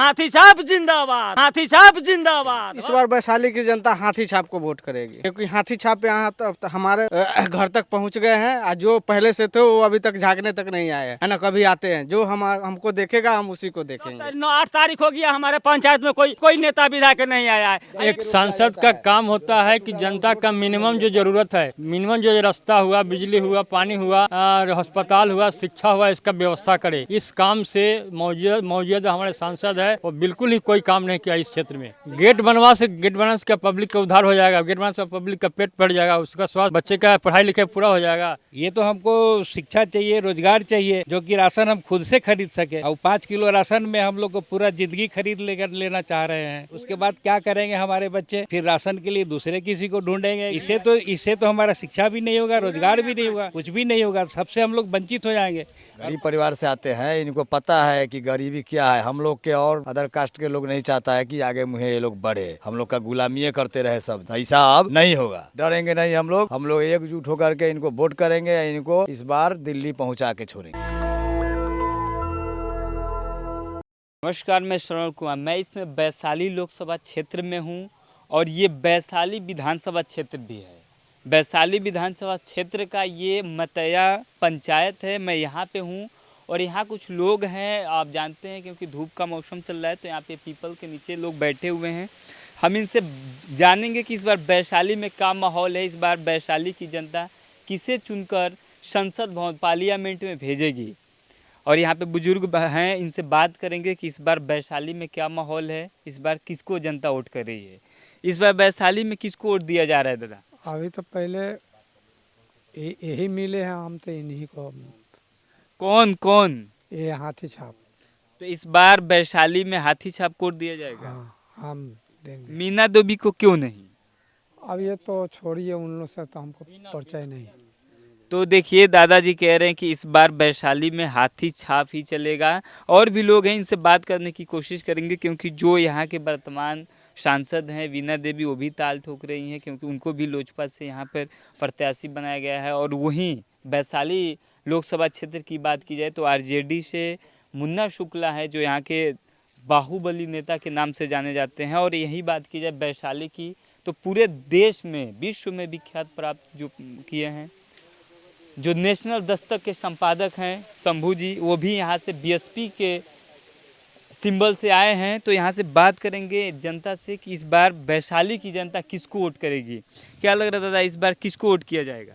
हाथी छाप जिंदाबाद, हाथी छाप जिंदाबाद। इस बार वैशाली की जनता हाथी छाप को वोट करेगी, क्योंकि हाथी छाप यहाँ तक हमारे घर तक पहुँच गए हैं। और जो पहले से थे वो अभी तक झांकने तक नहीं आए है ना, कभी आते हैं। जो हमको देखेगा हम उसी को देखेंगे। 8 तारीख हो गया, हमारे पंचायत में कोई नेता विधायक नहीं आया है। एक सांसद का काम होता है कि जनता का मिनिमम जो जरूरत है, मिनिमम जो रास्ता हुआ, बिजली हुआ, पानी हुआ, और अस्पताल हुआ, शिक्षा हुआ, इसका व्यवस्था करे। इस काम से मौजूद हमारे सांसद है वो बिल्कुल ही कोई काम नहीं किया इस क्षेत्र में। गेट बनवा से क्या पब्लिक का उद्धार हो जाएगा, गेट बनवा से पब्लिक का पेट भर जाएगा, उसका स्वास्थ्य, बच्चे का पढ़ाई लिखाई पूरा हो जाएगा। ये तो हमको शिक्षा चाहिए, रोजगार चाहिए, जो कि राशन हम खुद से खरीद सके। और 5 किलो राशन में हम लोग को पूरा जिंदगी खरीद लेना चाह रहे हैं। उसके बाद क्या करेंगे हमारे बच्चे? फिर राशन के लिए दूसरे किसी को ढूंढेंगे। इससे तो हमारा शिक्षा भी नहीं होगा, रोजगार भी नहीं होगा, कुछ भी नहीं होगा। सबसे हम लोग वंचित हो जाएंगे। गरीब परिवार से आते हैं, इनको पता है कि गरीबी क्या है। हम लोग के और अदर कास्ट के लोग नहीं चाहता है कि आगे मुझे ये लोग बढ़े, हम लोग का गुलामी करते रहे सब। ऐसा अब नहीं होगा, डरेंगे नहीं हम लोग एकजुट होकर के इनको वोट करेंगे। इनको इस बार दिल्ली पहुंचा के छोड़ेंगे। नमस्कार, मैं श्रवण कुमार। मैं इसमें वैशाली लोकसभा क्षेत्र में हूं और ये वैशाली विधानसभा क्षेत्र भी है। वैशाली विधानसभा क्षेत्र का ये मतया पंचायत है। मैं यहाँ पे हूँ और यहाँ कुछ लोग हैं, आप जानते हैं क्योंकि धूप का मौसम चल रहा है तो यहाँ पे पीपल के नीचे लोग बैठे हुए हैं। हम इनसे जानेंगे कि इस बार वैशाली में क्या माहौल है, इस बार वैशाली की जनता किसे चुनकर संसद भवन पार्लियामेंट में भेजेगी। और यहाँ पे बुजुर्ग हैं, इनसे बात करेंगे कि इस बार वैशाली में क्या माहौल है, इस बार किसको जनता वोट कर रही है, इस बार वैशाली में किसको वोट दिया जा रहा है। दादा अभी तो पहले यही मिले हैं, हम तो इन्हीं को। कौन कौन? ये हाथी छाप। तो इस बार वैशाली में हाथी छाप को वोट दिया जाएगा। हाँ, हम देंगे। मीना देवी को क्यों नहीं? अब ये तो छोड़िए, उन लोग से तो हमको परिचय नहीं। तो देखिए, दादाजी कह रहे हैं कि इस बार वैशाली में हाथी छाप ही चलेगा। और भी लोग हैं, इनसे बात करने की कोशिश करेंगे क्योंकि जो यहाँ के वर्तमान सांसद हैं वीणा देवी, वो भी ताल ठोक रही हैं क्योंकि उनको भी लोजपा से यहाँ पर प्रत्याशी बनाया गया है। और वहीं वैशाली लोकसभा क्षेत्र की बात की जाए तो आरजेडी से मुन्ना शुक्ला है जो यहाँ के बाहुबली नेता के नाम से जाने जाते हैं। और यही बात की जाए वैशाली की तो पूरे देश में, विश्व में विख्यात प्राप्त जो किए हैं, जो नेशनल दस्तक के संपादक हैं शंभू जी, वो भी यहाँ से बीएसपी के सिंबल से आए हैं। तो यहाँ से बात करेंगे जनता से कि इस बार वैशाली की जनता किसको वोट करेगी। क्या लग रहा है दादा, इस बार किसको वोट किया जाएगा?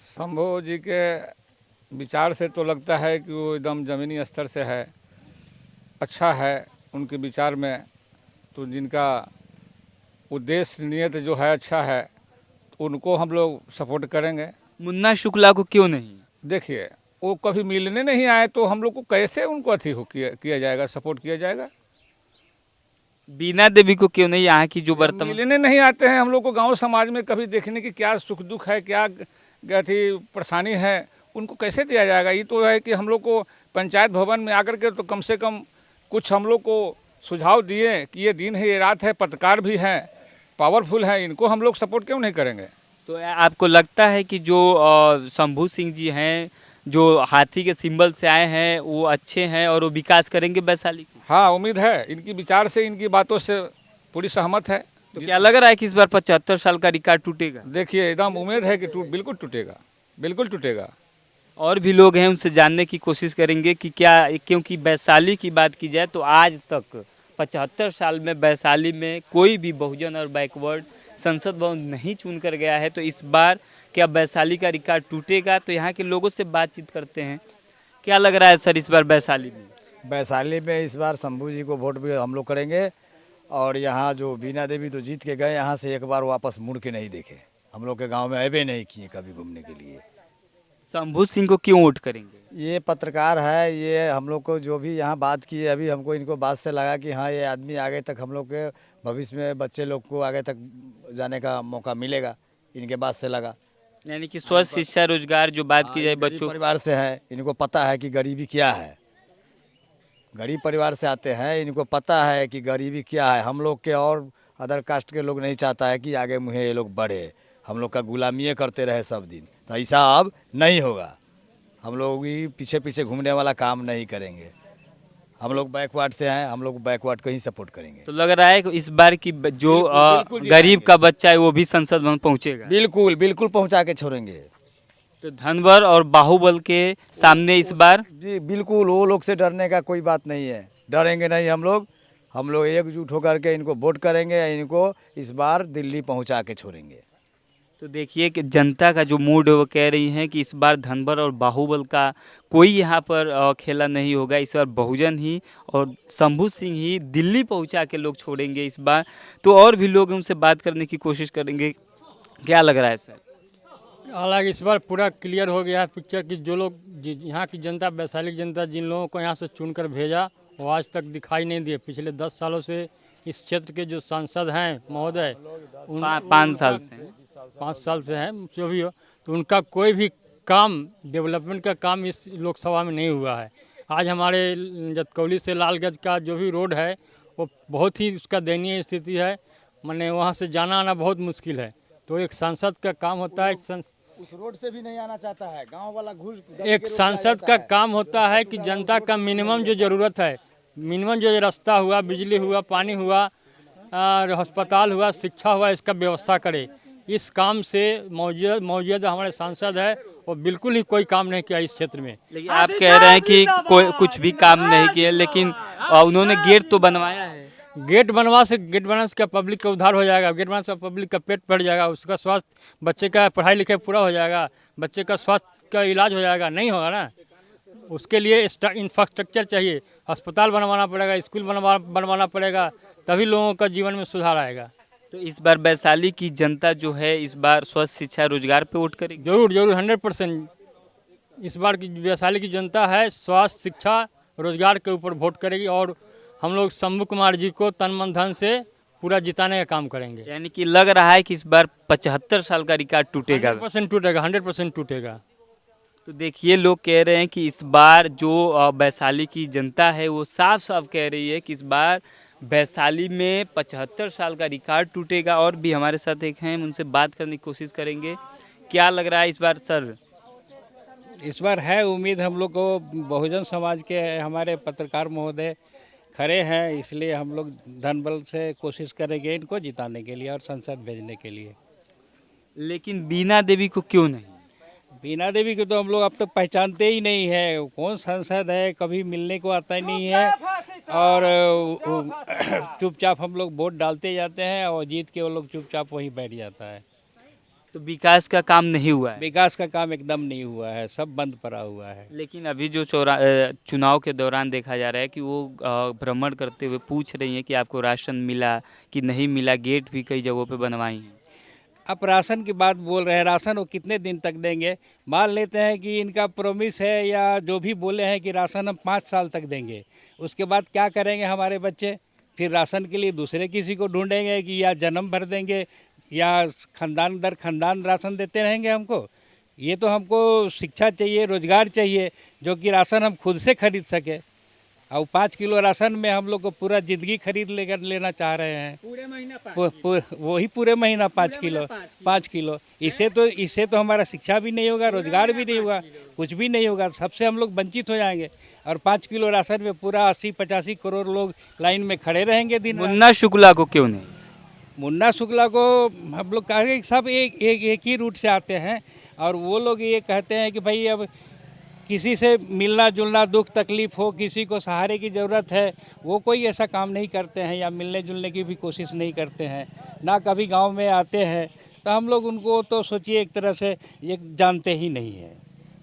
शंभू जी के विचार से तो लगता है कि वो एकदम ज़मीनी स्तर से है, अच्छा है उनके विचार में। तो जिनका उद्देश्य नियत जो है अच्छा है, तो उनको हम लोग सपोर्ट करेंगे। मुन्ना शुक्ला को क्यों नहीं? देखिए, वो कभी मिलने नहीं आए तो हम लोग को कैसे उनको किया जाएगा, सपोर्ट किया जाएगा। वीणा देवी को क्यों नहीं? यहाँ की जो वर्तमान मिलने नहीं आते हैं, हम लोग को गांव समाज में कभी देखने की क्या सुख दुख है, क्या थी परेशानी है, उनको कैसे दिया जाएगा। ये तो है कि हम लोग को पंचायत भवन में आकर के तो कम से कम कुछ हम लोग को सुझाव दिए कि ये दिन है, ये रात है, पत्रकार भी हैं, पावरफुल हैं, इनको हम लोग सपोर्ट क्यों नहीं करेंगे। तो आपको लगता है कि जो शंभू सिंह जी हैं, जो हाथी के सिंबल से आए हैं, वो अच्छे हैं और वो विकास करेंगे वैशाली की? हाँ, उम्मीद है, इनकी विचार से, इनकी बातों से पूरी सहमत है। तो क्या लग रहा है कि इस बार 75 साल का रिकॉर्ड टूटेगा? देखिए, एकदम उम्मीद है कि बिल्कुल टूटेगा, बिल्कुल टूटेगा। और भी लोग हैं, उनसे जानने की कोशिश करेंगे कि क्या, क्योंकि वैशाली की बात की जाए तो आज तक 75 साल में वैशाली में कोई भी बहुजन और बैकवर्ड संसद भवन नहीं चुन कर गया है। तो इस बार क्या वैशाली का रिकॉर्ड टूटेगा? तो यहाँ के लोगों से बातचीत करते हैं। क्या लग रहा है सर इस बार वैशाली में? वैशाली में इस बार शंभू जी को वोट भी हम लोग करेंगे। और यहाँ जो वीणा देवी तो जीत के गए, यहाँ से एक बार वापस मुड़ के नहीं देखे, हम लोग के गांव में आए नहीं किए कभी घूमने के लिए। शंभू सिंह को क्यों वोट करेंगे? ये पत्रकार है, ये हम लोग को जो भी यहाँ बात की है, अभी हमको इनको बात से लगा कि हाँ, ये आदमी आगे तक हम लोग के भविष्य में बच्चे लोग को आगे तक जाने का मौका मिलेगा, इनके बात से लगा। यानी कि स्वस्थ शिक्षा, रोजगार जो बात की जाए बच्चों परिवार से है, इनको पता है कि गरीबी क्या है। गरीब परिवार से आते हैं, इनको पता है कि गरीबी क्या है। हम लोग के और अदर कास्ट के लोग नहीं चाहता है कि आगे मुझे ये लोग बढ़े, हम लोग का गुलामी करते रहे सब दिन। तो ऐसा अब नहीं होगा, हम लोग भी पीछे पीछे घूमने वाला काम नहीं करेंगे। हम लोग बैकवर्ड से हैं, हम लोग बैकवर्ड को ही सपोर्ट करेंगे। तो लग रहा है कि इस बार की जो बिल्कुल गरीब का बच्चा है वो भी संसद भवन पहुंचेगा। बिल्कुल बिल्कुल पहुंचा के छोड़ेंगे। तो धनवर और बाहुबल के सामने इस बार जी बिल्कुल, वो लोग से डरने का कोई बात नहीं है, डरेंगे नहीं हम लोग एकजुट होकर के इनको वोट करेंगे, इनको इस बार दिल्ली पहुंचा के छोड़ेंगे। तो देखिए कि जनता का जो मूड है वो कह रही है कि इस बार धनवर और बाहुबल का कोई यहाँ पर खेला नहीं होगा। इस बार बहुजन ही और शंभू सिंह ही दिल्ली पहुँचा के लोग छोड़ेंगे इस बार। तो और भी लोग उनसे बात करने की कोशिश करेंगे। क्या लग रहा है सर? हालांकि इस बार पूरा क्लियर हो गया है पिक्चर कि जो लोग यहाँ की जनता, वैशाली की जनता, जिन लोगों को यहाँ से चुनकर भेजा वो आज तक दिखाई नहीं दिए। पिछले 10 सालों से इस क्षेत्र के जो सांसद हैं महोदय, 5 साल से 5 साल से हैं जो भी हो, तो उनका कोई भी काम, डेवलपमेंट का काम इस लोकसभा में नहीं हुआ है। आज हमारे जतकौली से लालगंज का जो भी रोड है वो बहुत ही उसका दयनीय स्थिति है। माने वहाँ से जाना आना बहुत मुश्किल है। तो एक सांसद का काम होता है, उस रोड से भी नहीं आना चाहता है, गांव वाला घुस एक सांसद का काम होता है कि जनता का मिनिमम जो ज़रूरत है, मिनिमम जो रास्ता हुआ, बिजली हुआ, पानी हुआ, और अस्पताल हुआ, शिक्षा हुआ, इसका व्यवस्था करे। इस काम से मौजूदा हमारे सांसद है वो बिल्कुल ही कोई काम नहीं किया इस क्षेत्र में। लेकिन आप कह रहे हैं कि कोई कुछ भी काम नहीं किया, लेकिन उन्होंने गेट तो बनवाया है। गेट बनवा से क्या पब्लिक का उद्धार हो जाएगा? गेट बनवा से पब्लिक का पेट भर जाएगा, उसका स्वास्थ्य, बच्चे का पढ़ाई लिखाई पूरा हो जाएगा, बच्चे का स्वास्थ्य का इलाज हो जाएगा? नहीं होगा ना। उसके लिए इंफ्रास्ट्रक्चर चाहिए, अस्पताल बनवाना पड़ेगा, स्कूल बनवाना पड़ेगा, तभी लोगों का जीवन में सुधार आएगा। तो इस बार वैशाली की जनता जो है इस बार स्वस्थ शिक्षा रोजगार पे वोट करेगी। जरूर 100% इस बार की वैशाली की जनता है स्वास्थ्य, शिक्षा, रोजगार के ऊपर वोट करेगी। और हम लोग शंभू कुमार जी को तन मन धन से पूरा जिताने का काम करेंगे। यानी कि लग रहा है कि इस बार 75 साल का रिकॉर्ड टूटेगा। 100% टूटेगा। तो देखिए, लोग कह रहे हैं कि इस बार जो वैशाली की जनता है वो साफ साफ कह रही है कि इस बार वैशाली में 75 साल का रिकॉर्ड टूटेगा। और भी हमारे साथ एक हैं, उनसे बात करने की कोशिश करेंगे। क्या लग रहा है इस बार सर? इस बार है उम्मीद हम लोग को, बहुजन समाज के हमारे पत्रकार महोदय खड़े हैं, इसलिए हम लोग धन बल से कोशिश करेंगे इनको जिताने के लिए और संसद भेजने के लिए। लेकिन बीना देवी को क्यों नहीं? बीना देवी को तो हम लोग अब तक पहचानते ही नहीं है, कौन सांसद है, कभी मिलने को आता ही नहीं है। और चुपचाप हम लोग वोट डालते जाते हैं और जीत के वो लोग चुपचाप वहीं बैठ जाता है। तो विकास का काम नहीं हुआ है। विकास का काम एकदम नहीं हुआ है, सब बंद पड़ा हुआ है। लेकिन अभी जो चुनाव के दौरान देखा जा रहा है कि वो भ्रमण करते हुए पूछ रही हैं कि आपको राशन मिला कि नहीं मिला। गेट भी कई जगहों पे बनवाई हैं। अब राशन की बात बोल रहे हैं, राशन वो कितने दिन तक देंगे? मान लेते हैं कि इनका प्रॉमिस है या जो भी बोले हैं कि राशन हम 5 साल तक देंगे, उसके बाद क्या करेंगे हमारे बच्चे? फिर राशन के लिए दूसरे किसी को ढूंढेंगे कि या जन्म भर देंगे या खानदान दर खानदान राशन देते रहेंगे हमको। ये तो हमको शिक्षा चाहिए, रोजगार चाहिए, जो कि राशन हम खुद से खरीद सके। और 5 किलो राशन में हम लोग को पूरा ज़िंदगी खरीद लेना चाह रहे हैं। पूरे महीना 5 किलो। इससे तो हमारा शिक्षा भी नहीं होगा, रोजगार भी नहीं होगा, कुछ भी नहीं होगा, सबसे हम लोग वंचित हो जाएंगे। और 5 किलो राशन में पूरा 80-85 करोड़ लोग लाइन में खड़े रहेंगे दिन रात। मुन्ना शुक्ला को क्यों नहीं? मुन्ना शुक्ला को हम लोग कहेंगे सब एक ही रूट से आते हैं और वो लोग ये कहते हैं कि भाई अब किसी से मिलना जुलना, दुख तकलीफ हो, किसी को सहारे की ज़रूरत है, वो कोई ऐसा काम नहीं करते हैं या मिलने जुलने की भी कोशिश नहीं करते हैं, ना कभी गांव में आते हैं। तो हम लोग उनको तो सोचिए एक तरह से ये जानते ही नहीं है,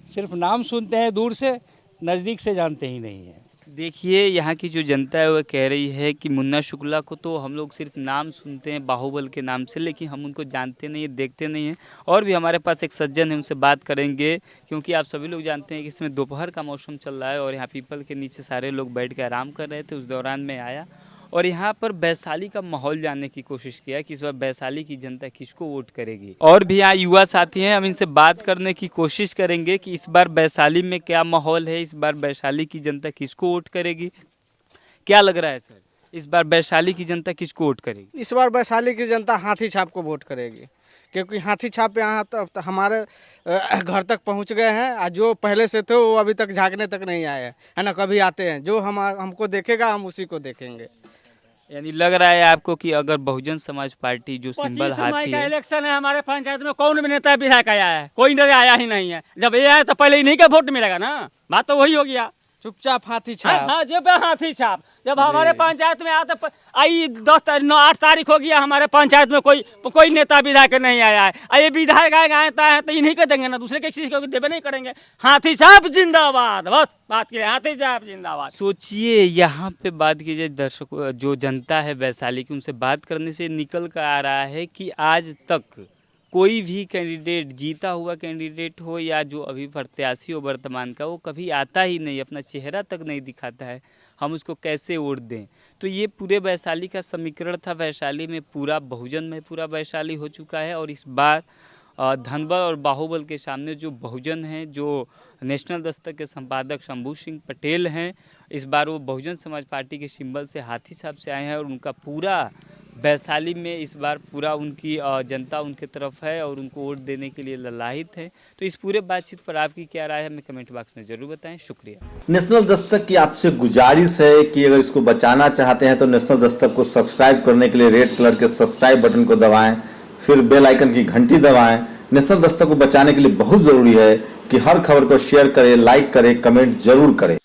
सिर्फ नाम सुनते हैं, दूर से, नज़दीक से जानते ही नहीं हैं। देखिए, यहाँ की जो जनता है वो कह रही है कि मुन्ना शुक्ला को तो हम लोग सिर्फ नाम सुनते हैं बाहुबल के नाम से, लेकिन हम उनको जानते नहीं हैं, देखते नहीं हैं। और भी हमारे पास एक सज्जन है, उनसे बात करेंगे, क्योंकि आप सभी लोग जानते हैं कि इसमें दोपहर का मौसम चल रहा है और यहाँ पीपल के नीचे सारे लोग बैठ के आराम कर रहे थे। उस दौरान में आया और यहाँ पर वैशाली का माहौल जानने की कोशिश किया कि इस बार वैशाली की जनता किसको वोट करेगी। और भी यहाँ युवा साथी हैं, हम इनसे बात करने की कोशिश करेंगे कि इस बार वैशाली में क्या माहौल है, इस बार वैशाली की जनता किसको वोट करेगी। क्या लग रहा है सर, इस बार वैशाली की जनता किसको वोट करेगी? इस बार वैशाली की जनता हाथी छाप को वोट करेगी, क्योंकि हाथी छाप यहाँ तक हमारे घर तक पहुँच गए हैं। और जो पहले से थे वो अभी तक झांकने तक नहीं आए हैं, है ना। कभी आते हैं, जो हमको देखेगा हम उसी को देखेंगे। यानी लग रहा है आपको कि अगर बहुजन समाज पार्टी जो सिंबल 25 मई हाथी का है, इलेक्शन है, हमारे पंचायत में कौन भी नेता विधायक आया है? कोई नेता आया ही नहीं है। जब ये आया तो पहले इन्हीं का वोट मिलेगा ना, बात तो वही हो गया। चुपचाप हाथी छाप। हाँ, जब हाथी छाप जब हमारे पंचायत में आता आई 8 तारीख हो गया, हमारे पंचायत में कोई नेता विधायक नहीं आया है। ये विधायक आए तो इन्हीं को देंगे ना, दूसरे के किसी को देवे नहीं करेंगे। हाथी छाप जिंदाबाद, बस बात की हाथी छाप जिंदाबाद। सोचिए यहाँ पे बात की जाए, दर्शकों जो जनता है वैशाली की, उनसे बात करने से निकल कर आ रहा है कि आज तक कोई भी कैंडिडेट, जीता हुआ कैंडिडेट हो या जो अभी प्रत्याशी हो वर्तमान का, वो कभी आता ही नहीं, अपना चेहरा तक नहीं दिखाता है। हम उसको कैसे वोट दें? तो ये पूरे वैशाली का समीकरण था। वैशाली में पूरा बहुजन में पूरा वैशाली हो चुका है और इस बार धनबल और बाहुबल के सामने जो बहुजन हैं, जो नेशनल दस्तक के संपादक शंभू सिंह पटेल हैं, इस बार वो बहुजन समाज पार्टी के सिंबल से हाथी छाप से आए हैं और उनका पूरा वैशाली में इस बार पूरा उनकी जनता उनके तरफ है और उनको वोट देने के लिए ललायित है। तो इस पूरे बातचीत पर आपकी क्या राय है, हमें कमेंट बॉक्स में जरूर बताएं। शुक्रिया। नेशनल दस्तक की आपसे गुजारिश है कि अगर इसको बचाना चाहते हैं तो नेशनल दस्तक को सब्सक्राइब करने के लिए रेड कलर के सब्सक्राइब बटन को दबाएं, फिर बेल आइकन की घंटी दबाएं। नेशनल दस्तक को बचाने के लिए बहुत जरूरी है कि हर खबर को शेयर करें, लाइक करें, कमेंट जरूर करें।